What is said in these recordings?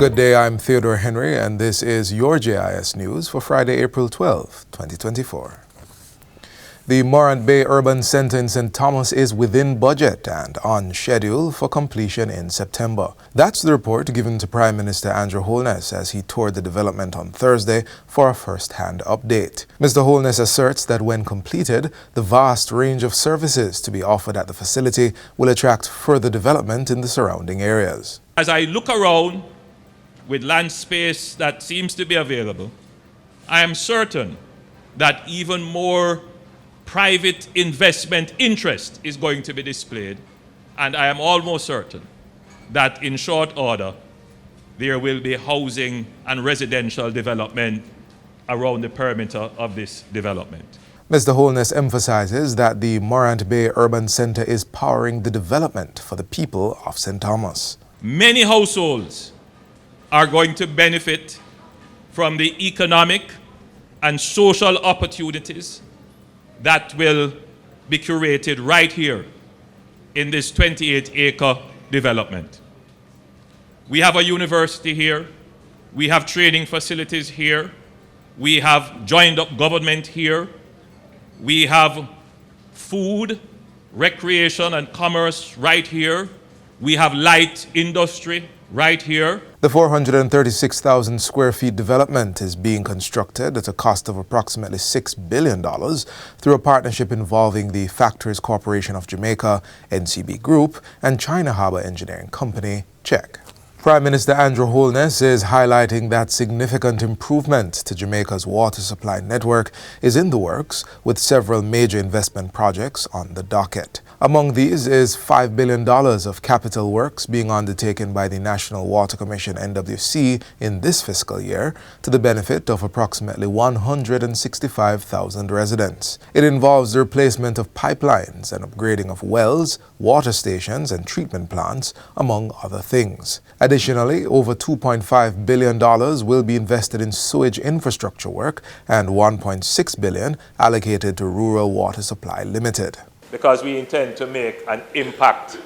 Good day, I'm Theodore Henry, and this is your JIS News for Friday, April 12, 2024. The Morant Bay Urban Centre in St. Thomas is within budget and on schedule for completion in September. That's the report given to Prime Minister Andrew Holness as he toured the development on Thursday for a first-hand update. Mr. Holness asserts that when completed, the vast range of services to be offered at the facility will attract further development in the surrounding areas. As I look around with land space that seems to be available, I am certain that even more private investment interest is going to be displayed, and I am almost certain that in short order there will be housing and residential development around the perimeter of this development. Mr. Holness emphasizes that the Morant Bay Urban Centre is powering the development for the people of St. Thomas. Many households are going to benefit from the economic and social opportunities that will be curated right here in this 28-acre development. We have a university here, we have training facilities here, we have joined up government here, we have food, recreation and commerce right here, we have light industry right here. The 436,000 square feet development is being constructed at a cost of approximately $6 billion through a partnership involving the Factories Corporation of Jamaica, NCB Group, and China Harbour Engineering Company, Czech. Prime Minister Andrew Holness is highlighting that significant improvement to Jamaica's water supply network is in the works, with several major investment projects on the docket. Among these is $5 billion of capital works being undertaken by the National Water Commission NWC in this fiscal year to the benefit of approximately 165,000 residents. It involves the replacement of pipelines and upgrading of wells, water stations and treatment plants, among other things. Additionally, over $2.5 billion will be invested in sewage infrastructure work and $1.6 billion allocated to Rural Water Supply Limited. Because we intend to make an impact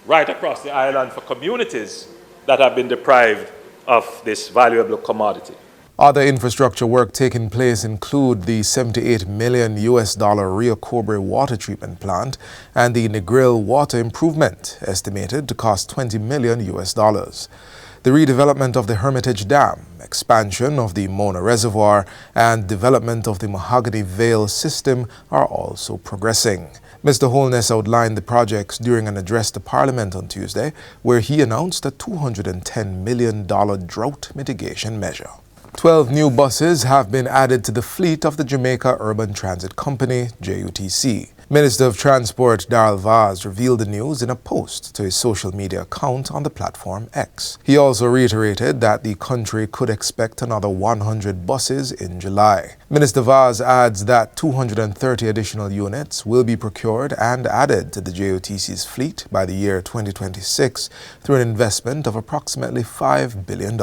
right across the island for communities that have been deprived of this valuable commodity. Other infrastructure work taking place include the $78 million Rio Cobre water treatment plant and the Negril water improvement, estimated to cost $20 million. The redevelopment of the Hermitage Dam, expansion of the Mona Reservoir, and development of the Mahogany Vale system are also progressing. Mr. Holness outlined the projects during an address to Parliament on Tuesday, where he announced a $210 million drought mitigation measure. 12 new buses have been added to the fleet of the Jamaica Urban Transit Company, JUTC. Minister of Transport Darrell Vaz revealed the news in a post to his social media account on the platform X. He also reiterated that the country could expect another 100 buses in July. Minister Vaz adds that 230 additional units will be procured and added to the JUTC's fleet by the year 2026 through an investment of approximately $5 billion.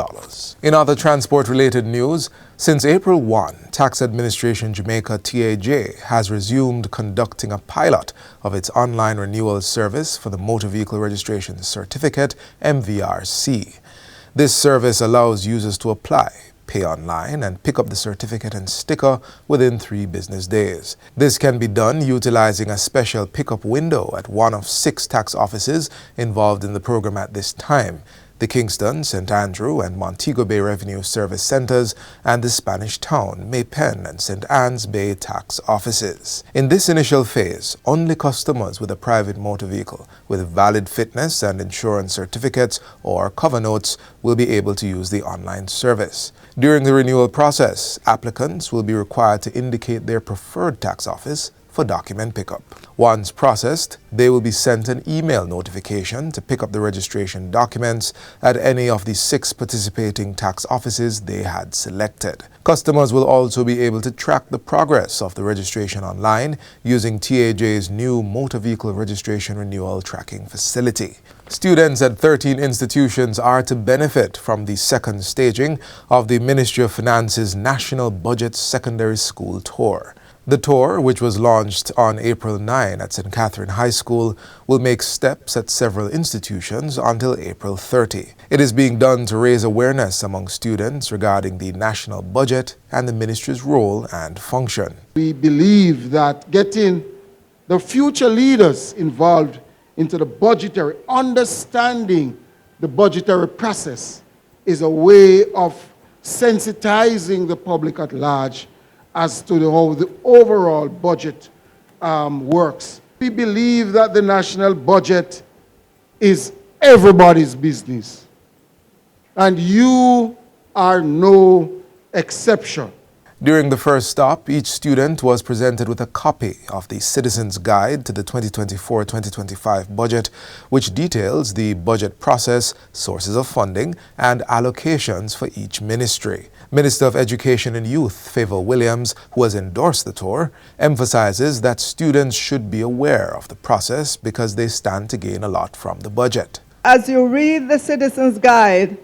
In other transport-related news, since April 1, Tax Administration Jamaica TAJ has resumed conducting a pilot of its online renewal service for the Motor Vehicle Registration Certificate, MVRC. This service allows users to apply, pay online, and pick up the certificate and sticker within 3 business days. This can be done utilizing a special pickup window at one of 6 tax offices involved in the program at this time: the Kingston, St. Andrew, and Montego Bay Revenue Service Centers, and the Spanish Town, Maypen, and St. Anne's Bay tax offices. In this initial phase, only customers with a private motor vehicle with valid fitness and insurance certificates or cover notes will be able to use the online service. During the renewal process, applicants will be required to indicate their preferred tax office for document pickup. Once processed, they will be sent an email notification to pick up the registration documents at any of the 6 participating tax offices they had selected. Customers will also be able to track the progress of the registration online using TAJ's new Motor Vehicle Registration Renewal Tracking Facility. Students at 13 institutions are to benefit from the second staging of the Ministry of Finance's National Budget Secondary School Tour. The tour, which was launched on April 9 at St. Catherine High School, will make steps at several institutions until April 30. It is being done to raise awareness among students regarding the national budget and the ministry's role and function. We believe that getting the future leaders involved into the budgetary, understanding the budgetary process, is a way of sensitizing the public at large as to how the overall budget works. We believe that the national budget is everybody's business, and you are no exception. During the first stop, each student was presented with a copy of the Citizen's Guide to the 2024-2025 budget, which details the budget process, sources of funding, and allocations for each ministry. Minister of Education and Youth, Favor Williams, who has endorsed the tour, emphasizes that students should be aware of the process because they stand to gain a lot from the budget. As you read the Citizen's Guide,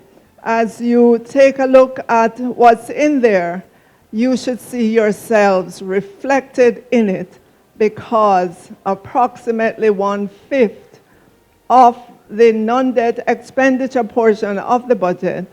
as you take a look at what's in there, you should see yourselves reflected in it, because approximately 1/5 of the non-debt expenditure portion of the budget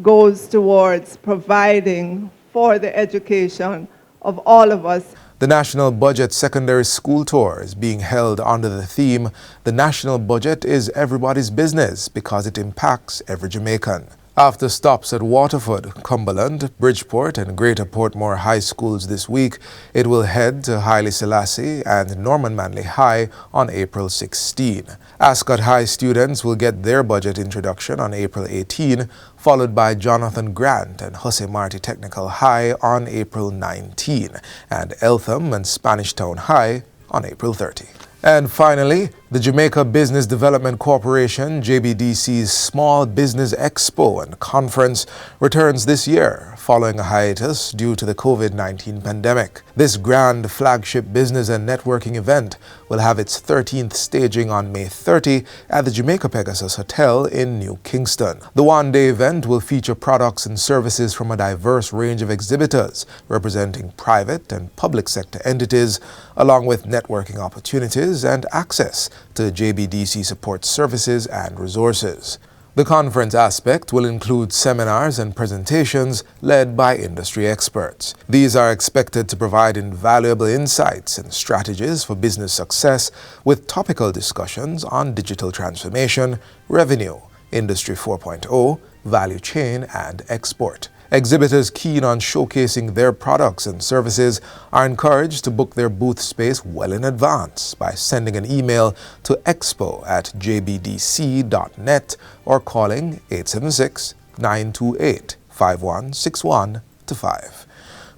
goes towards providing for the education of all of us. The National Budget Secondary School Tour is being held under the theme, "The National Budget is Everybody's Business because it impacts every Jamaican." After stops at Waterford, Cumberland, Bridgeport, and Greater Portmore High Schools this week, it will head to Haile Selassie and Norman Manley High on April 16. Ascot High students will get their budget introduction on April 18, followed by Jonathan Grant and Jose Marti Technical High on April 19, and Eltham and Spanish Town High on April 30. And finally, the Jamaica Business Development Corporation, JBDC's Small Business Expo and Conference returns this year following a hiatus due to the COVID-19 pandemic. This grand flagship business and networking event will have its 13th staging on May 30 at the Jamaica Pegasus Hotel in New Kingston. The one-day event will feature products and services from a diverse range of exhibitors representing private and public sector entities, along with networking opportunities and access to JBDC support services and resources. The conference aspect will include seminars and presentations led by industry experts. These are expected to provide invaluable insights and strategies for business success, with topical discussions on digital transformation, revenue, Industry 4.0, value chain, and export. Exhibitors keen on showcasing their products and services are encouraged to book their booth space well in advance by sending an email to expo@jbdc.net or calling 876-928-5161-5.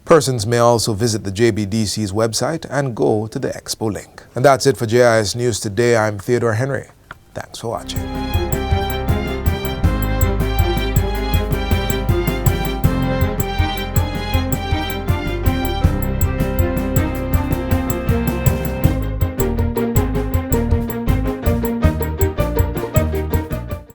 Persons may also visit the JBDC's website and go to the expo link. And that's it for JIS News Today. I'm Theodore Henry. Thanks for watching.